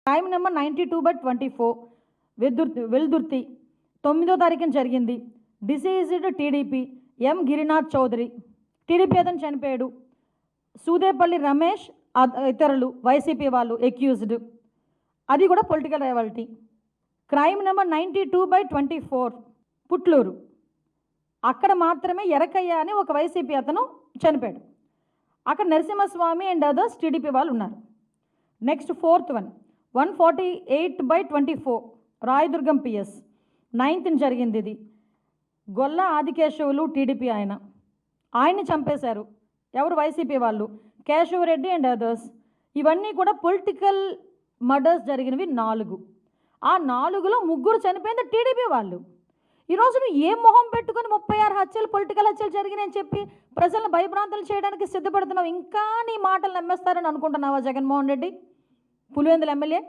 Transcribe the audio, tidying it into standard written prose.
Crime number 92/24 Veldurthi 9వ తారీఖున జరిగింది. Diseased TDP ఎం Girinath Chowdary, TDP అతను చనిపోయాడు. సూదేపల్లి రమేష్ ఇతరులు వైసీపీ వాళ్ళు ఎక్యూజ్డ్, అది కూడా political rivalry. Crime number 92/24 Putluru, అక్కడ మాత్రమే ఎరకయ్య అని ఒక వైసీపీ అతను చనిపోయాడు. అక్కడ నరసింహస్వామి అండ్ అదర్స్ టీడీపీ వాళ్ళు ఉన్నారు. Next 4th one 148/24 Rayadurgam PS 9th జరిగింది. ఇది గొల్ల ఆదికేశవులు టీడీపీ ఆయన్ని చంపేశారు. ఎవరు? వైసీపీ వాళ్ళు, కేశవరెడ్డి అండ్ అదర్స్. ఇవన్నీ కూడా పొలిటికల్ మర్డర్స్ జరిగినవి 4. ఆ 4లో 3 చనిపోయింది టీడీపీ వాళ్ళు. ఈరోజు నువ్వు ఏ మొహం పెట్టుకొని 36 హత్యలు, పొలిటికల్ హత్యలు జరిగినాయని చెప్పి ప్రజలను భయభ్రాంతులు చేయడానికి సిద్ధపడుతున్నావు? ఇంకా నీ మాటలు నమ్మేస్తారని అనుకుంటున్నావా జగన్మోహన్ రెడ్డి, పులివెందుల ఎమ్మెల్యే?